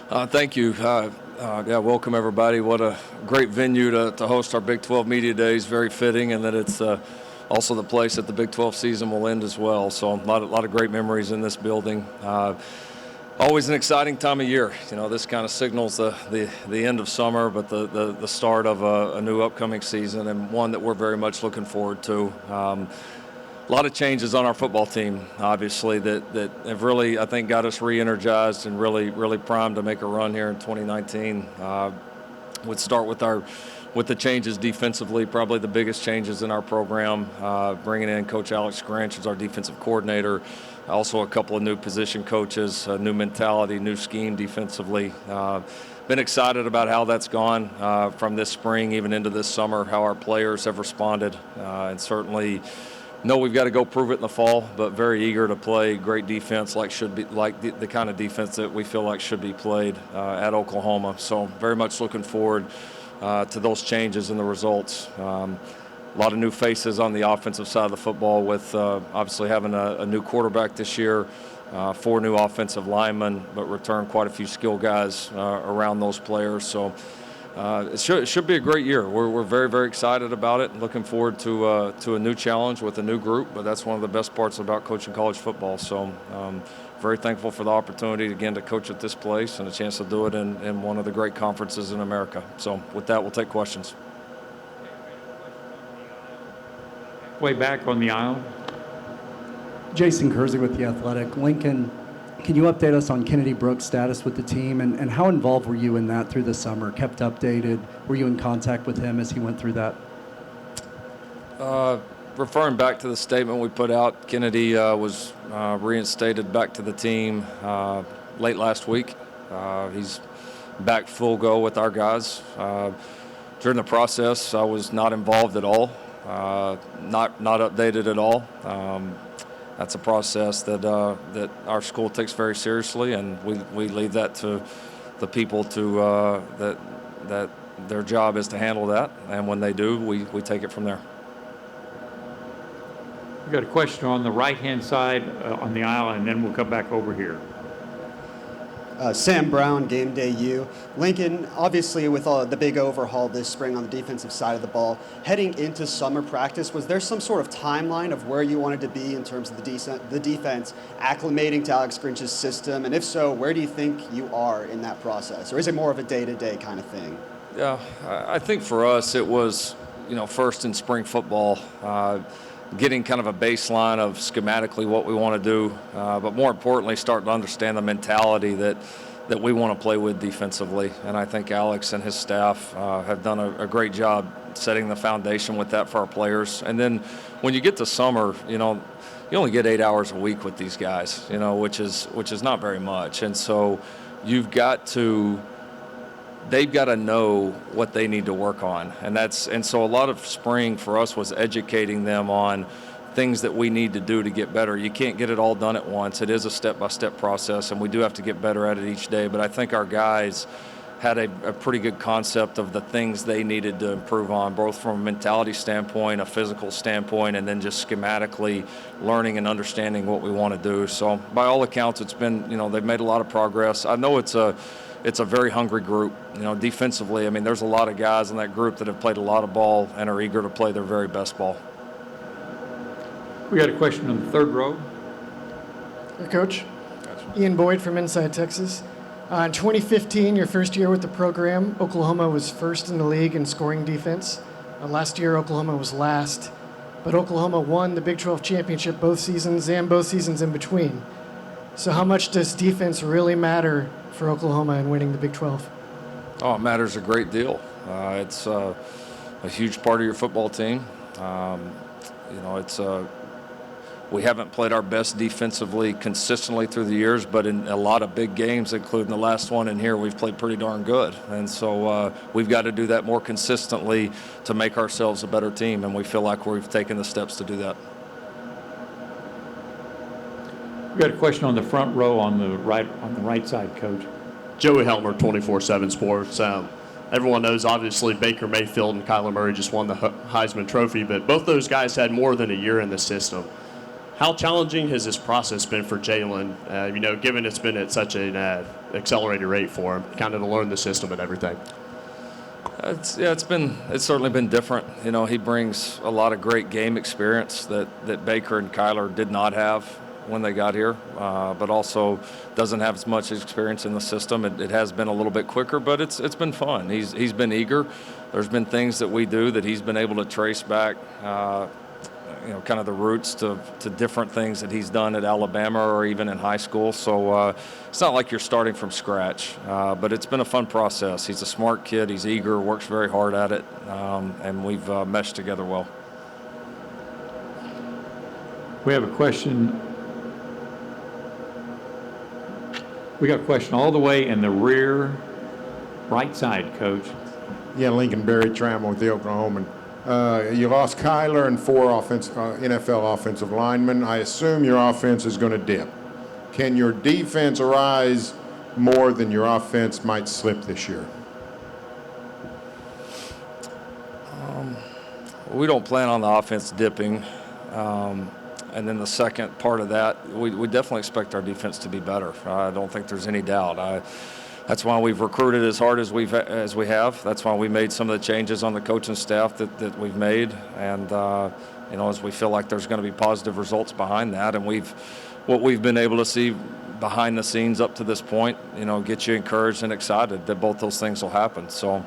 Thank you. Yeah, welcome everybody. What a great venue to host our Big 12 Media Days. Very fitting, and that it's also the place that the Big 12 season will end as well. So a lot of great memories in this building. Always an exciting time of year. You know, this kind of signals the end of summer, but the start of a new upcoming season, and one that we're very much looking forward to. A lot of changes on our football team, obviously, that have really, I think, got us re-energized and really primed to make a run here in 2019. Would start with the changes defensively, probably the biggest changes in our program, bringing in Coach Alex Grinch as our defensive coordinator, also a couple of new position coaches, a new mentality, new scheme defensively. Been excited about how that's gone from this spring even into this summer, how our players have responded, and certainly know we've got to go prove it in the fall, but very eager to play great defense like the kind of defense that we feel like should be played at Oklahoma. So very much looking forward to those changes and the results. A lot of new faces on the offensive side of the football with obviously having a new quarterback this year, 4 new offensive linemen, but return quite a few skill guys around those players. So it should be a great year. We're very excited about it and looking forward to a new challenge with a new group, but that's one of the best parts about coaching college football. So very thankful for the opportunity, again, to coach at this place and a chance to do it in one of the great conferences in America. So with that, we'll take questions. Way back on the aisle. Jason Kersey with The Athletic. Lincoln, can you update us on Kennedy Brooks' status with the team, and how involved were you in that through the summer? Kept updated? Were you in contact with him as he went through that? Referring back to the statement we put out, Kennedy was reinstated back to the team late last week. He's back full go with our guys. During the process, I was not involved at all, not updated at all. That's a process that our school takes very seriously, and we leave that to the people that their job is to handle that. And when they do, we take it from there. We've got a question on the right-hand side on the aisle, and then we'll come back over here. Sam Brown, Game Day U. Lincoln, obviously with the big overhaul this spring on the defensive side of the ball, heading into summer practice, was there some sort of timeline of where you wanted to be in terms of the defense acclimating to Alex Grinch's system? And if so, where do you think you are in that process? Or is it more of a day-to-day kind of thing? Yeah, I think for us it was, first in spring football, getting kind of a baseline of schematically what we want to do, but more importantly, starting to understand the mentality that we want to play with defensively. And I think Alex and his staff have done a great job setting the foundation with that for our players. And then when you get to summer, you only get 8 hours a week with these guys, which is not very much. And so they've got to know what they need to work on. And so a lot of spring for us was educating them on things that we need to do to get better. You can't get it all done at once. It is a step-by-step process, and we do have to get better at it each day. But I think our guys had a pretty good concept of the things they needed to improve on, both from a mentality standpoint, a physical standpoint, and then just schematically learning and understanding what we want to do. So by all accounts, it's been, they've made a lot of progress. I know it's a very hungry group, defensively. I mean, there's a lot of guys in that group that have played a lot of ball and are eager to play their very best ball. We got a question on the third row. Hey, Coach. Ian Boyd from Inside Texas. In 2015, your first year with the program, Oklahoma was first in the league in scoring defense. Last year, Oklahoma was last. But Oklahoma won the Big 12 championship both seasons and both seasons in between. So how much does defense really matter for Oklahoma in winning the Big 12? Oh, it matters a great deal. It's a huge part of your football team. We haven't played our best defensively consistently through the years, but in a lot of big games, including the last one in here, we've played pretty darn good. And so we've got to do that more consistently to make ourselves a better team, and we feel like we've taken the steps to do that. We got a question on the front row on the right side, Coach. Joey Helmer, 24/7 Sports. Everyone knows, obviously, Baker Mayfield and Kyler Murray just won the Heisman Trophy, but both those guys had more than a year in the system. How challenging has this process been for Jalen, given it's been at such a accelerated rate for him, kind of to learn the system and everything. It's certainly been different. You know, he brings a lot of great game experience that Baker and Kyler did not have when they got here, but also doesn't have as much experience in the system. It has been a little bit quicker, but it's been fun. He's been eager. There's been things that we do that he's been able to trace back, kind of the roots to different things that he's done at Alabama or even in high school. So it's not like you're starting from scratch, but it's been a fun process. He's a smart kid. He's eager, works very hard at it, and we've meshed together well. We have a question. We got a question all the way in the rear right side, Coach. Yeah, Lincoln Berry Trammell with the Oklahoman. You lost Kyler and 4 NFL offensive linemen. I assume your offense is going to dip. Can your defense rise more than your offense might slip this year? We don't plan on the offense dipping. And then the second part of that, we definitely expect our defense to be better. I don't think there's any doubt. That's why we've recruited as hard as we have. That's why we made some of the changes on the coaching staff that we've made. And, as we feel like there's going to be positive results behind that. And what we've been able to see behind the scenes up to this point, get you encouraged and excited that both those things will happen. So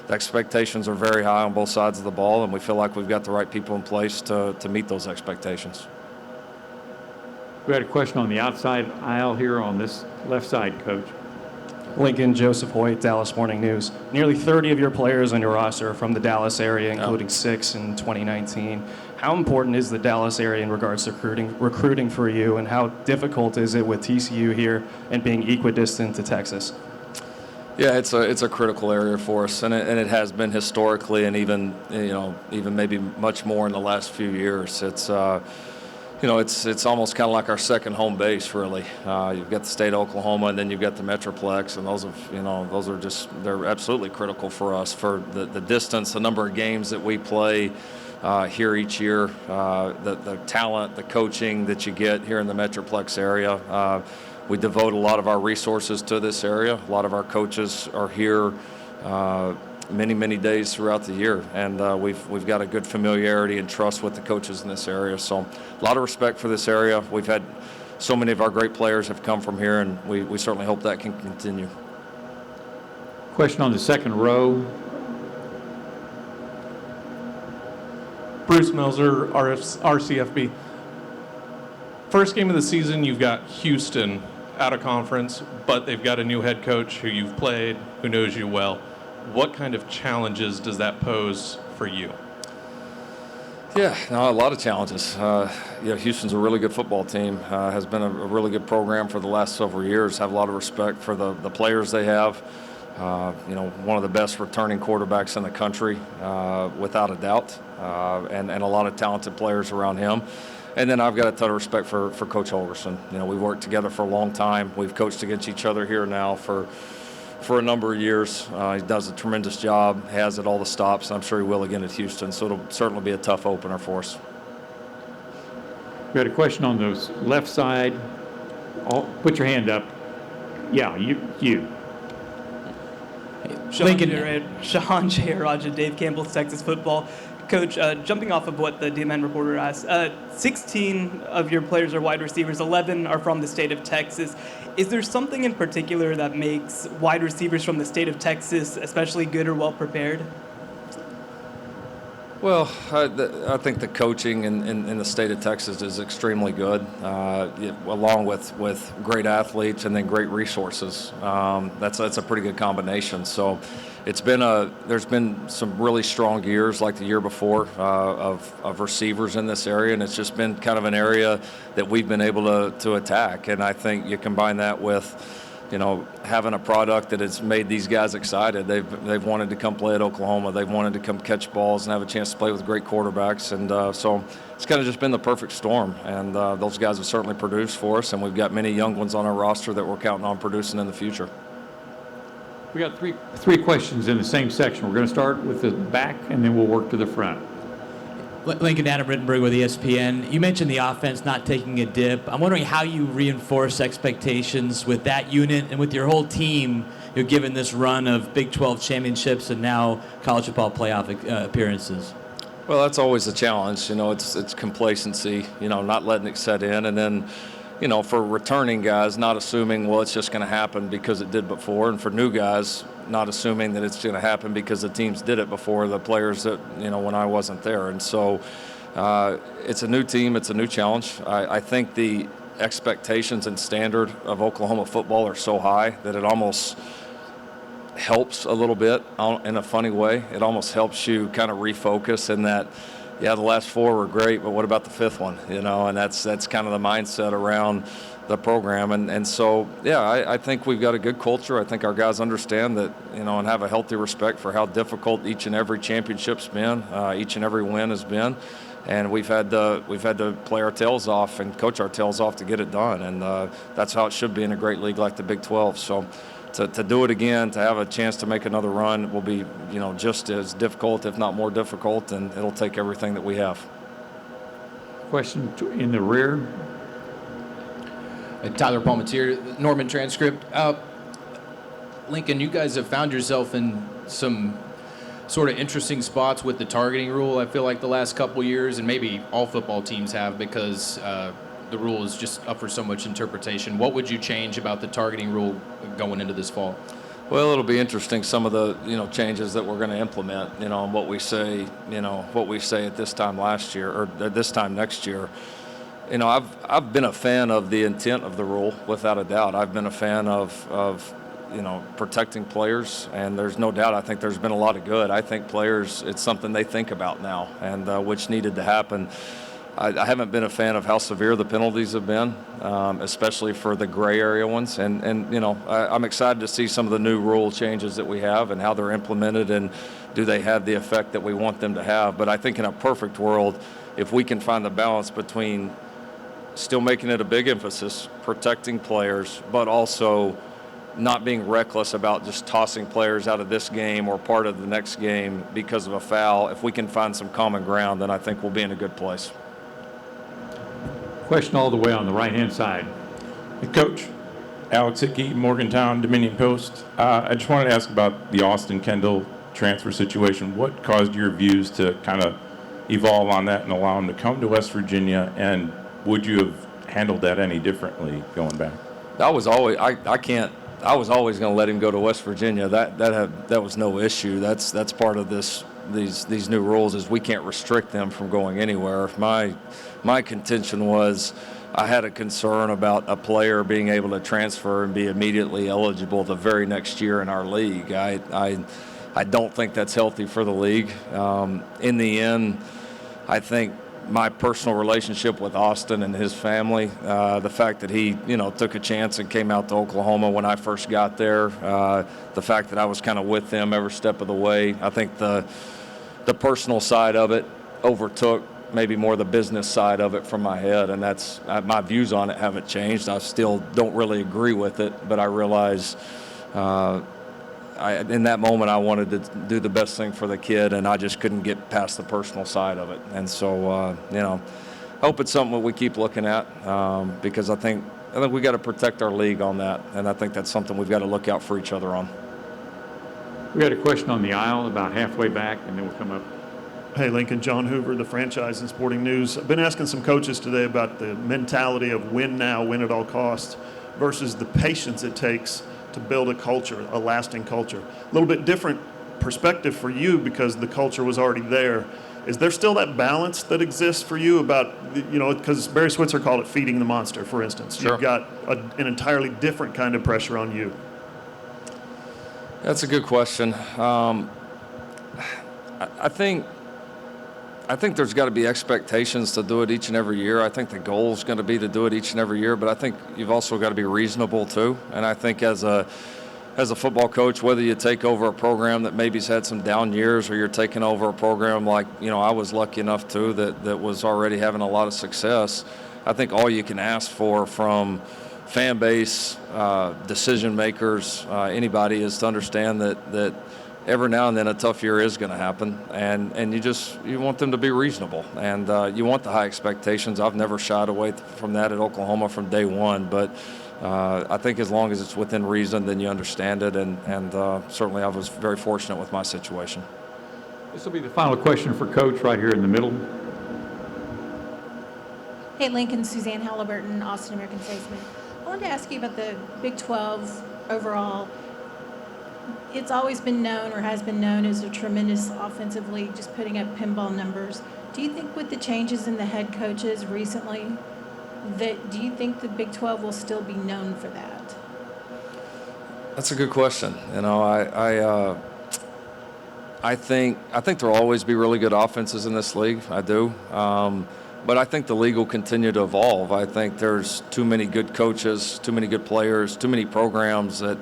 the expectations are very high on both sides of the ball, and we feel like we've got the right people in place to meet those expectations. We had a question on the outside aisle here on this left side, Coach. Lincoln, Joseph Hoyt, Dallas Morning News. Nearly 30 of your players on your roster are from the Dallas area, including 6 in 2019. How important is the Dallas area in regards to recruiting for you, and how difficult is it with TCU here and being equidistant to Texas? Yeah, it's a critical area for us, and it has been historically, and even maybe much more in the last few years. It's it's almost kind of like our second home base, really. You've got the state of Oklahoma, and then you've got the Metroplex, and those are they're absolutely critical for us for the distance, the number of games that we play here each year, the talent, the coaching that you get here in the Metroplex area. We devote a lot of our resources to this area. A lot of our coaches are here many days throughout the year, and we've got a good familiarity and trust with the coaches in this area. So a lot of respect for this area. We've had so many of our great players have come from here, and we certainly hope that can continue. Question on the second row. Bruce Melzer, RCFB. First game of the season, you've got Houston out of conference, but they've got a new head coach who you've played, who knows you well. What kind of challenges does that pose for you? Yeah, a lot of challenges. Houston's a really good football team. Has been a really good program for the last several years. Have a lot of respect for the players they have. One of the best returning quarterbacks in the country, without a doubt, and a lot of talented players around him. And then I've got a ton of respect for Coach Holgorsen. We've worked together for a long time. We've coached against each other here now for a number of years. He does a tremendous job, has at all the stops, and I'm sure he will again at Houston. So it'll certainly be a tough opener for us. We had a question on the left side. Put your hand up. Yeah, you. Shahan Jayaraj, Dave Campbell's Texas Football. Coach, jumping off of what the DMN reporter asked, 16 of your players are wide receivers, 11 are from the state of Texas. Is there something in particular that makes wide receivers from the state of Texas especially good or well prepared? Well, I think the coaching in the state of Texas is extremely good, along with great athletes and then great resources. That's a pretty good combination. So there's been some really strong years like the year before of receivers in this area, and it's just been kind of an area that we've been able to attack. And I think you combine that with having a product that has made these guys excited. They've wanted to come play at Oklahoma. They've wanted to come catch balls and have a chance to play with great quarterbacks. And so it's kind of just been the perfect storm. And those guys have certainly produced for us. And we've got many young ones on our roster that we're counting on producing in the future. We got three questions in the same section. We're going to start with the back, and then we'll work to the front. Lincoln, Adam Rittenberg with ESPN. You mentioned the offense not taking a dip. I'm wondering how you reinforce expectations with that unit and with your whole team, given this run of Big 12 championships and now college football playoff appearances. Well, that's always a challenge. It's complacency, not letting it set in. And then, for returning guys, not assuming, well, it's just going to happen because it did before. And for new guys, not assuming that it's going to happen because the teams did it before, the players that, when I wasn't there. And so it's a new team. It's a new challenge. I think the expectations and standard of Oklahoma football are so high that it almost helps a little bit in a funny way. It almost helps you kind of refocus in that, the last four were great, but what about the fifth one? And that's kind of the mindset around the program. And so, I think we've got a good culture. I think our guys understand that, and have a healthy respect for how difficult each and every championship's been, each and every win has been. And we've had to play our tails off and coach our tails off to get it done. And that's how it should be in a great league like the Big 12. So to do it again, to have a chance to make another run will be, just as difficult, if not more difficult, and it'll take everything that we have. Question in the rear. Tyler Palmatier, Norman Transcript. Lincoln, you guys have found yourself in some sort of interesting spots with the targeting rule, I feel like, the last couple years, and maybe all football teams have, because the rule is just up for so much interpretation. What would you change about the targeting rule going into this fall? Well, it'll be interesting, some of the changes that we're going to implement, and what we say at this time last year or this time next year. I've been a fan of the intent of the rule, without a doubt. I've been a fan of protecting players, and there's no doubt I think there's been a lot of good. I think players, it's something they think about now, and which needed to happen. I haven't been a fan of how severe the penalties have been, especially for the gray area ones. And I'm excited to see some of the new rule changes that we have and how they're implemented, and do they have the effect that we want them to have. But I think in a perfect world, if we can find the balance between still making it a big emphasis, protecting players, but also not being reckless about just tossing players out of this game or part of the next game because of a foul, if we can find some common ground, then I think we'll be in a good place. Question all the way on the right-hand side. Coach, Alex Hickey, Morgantown, Dominion Post. I just wanted to ask about the Austin Kendall transfer situation. What caused your views to kind of evolve on that and allow him to come to West Virginia, and would you have handled that any differently going back? I was always going to let him go to West Virginia. That was no issue. That's part of these new rules, is we can't restrict them from going anywhere. My contention was I had a concern about a player being able to transfer and be immediately eligible the very next year in our league. I don't think that's healthy for the league. In the end, I think my personal relationship with Austin and his family, the fact that he, took a chance and came out to Oklahoma when I first got there, the fact that I was kind of with them every step of the way, I think the personal side of it overtook maybe more the business side of it from my head, and that's my views on it haven't changed. I still don't really agree with it, but I realize in that moment I wanted to do the best thing for the kid, and I just couldn't get past the personal side of it. And so, I hope it's something that we keep looking at, because I think we got to protect our league on that, and I think that's something we've got to look out for each other on. We got a question on the aisle about halfway back, and then we'll come up. Hey, Lincoln, John Hoover, the Franchise and Sporting News. I've been asking some coaches today about the mentality of win now, win at all costs, versus the patience it takes to build a culture, a lasting culture. A little bit different perspective for you because the culture was already there. Is there still that balance that exists for you about, because Barry Switzer called it feeding the monster, for instance. Sure. You've got an entirely different kind of pressure on you. That's a good question. I think there's got to be expectations to do it each and every year. I think the goal is going to be to do it each and every year, but I think you've also got to be reasonable too. And I think as a football coach, whether you take over a program that maybe's had some down years, or you're taking over a program like, I was lucky enough to that was already having a lot of success, I think all you can ask for from fan base, decision makers, anybody, is to understand that every now and then a tough year is going to happen, and you want them to be reasonable, and you want the high expectations. I've never shied away from that at Oklahoma from day one, but I think as long as it's within reason, then you understand it, and certainly I was very fortunate with my situation. This will be the final question for Coach right here in the middle. Hey, Lincoln, Suzanne Halliburton, Austin American Statesman. I wanted to ask you about the Big 12 overall. It's always been known, or has been known, as a tremendous offensive league, just putting up pinball numbers. Do you think with the changes in the head coaches recently, do you think the Big 12 will still be known for that? That's a good question. You know, I think there'll always be really good offenses in this league. I do. But I think the league will continue to evolve. I think there's too many good coaches, too many good players, too many programs that,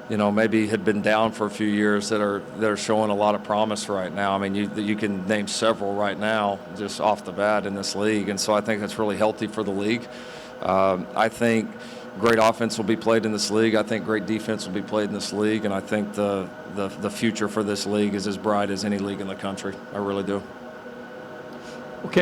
you know, maybe had been down for a few years that are showing a lot of promise right now. I mean, you can name several right now just off the bat in this league, and so I think that's really healthy for the league. I think great offense will be played in this league. I think great defense will be played in this league, and I think the future for this league is as bright as any league in the country. I really do. Okay,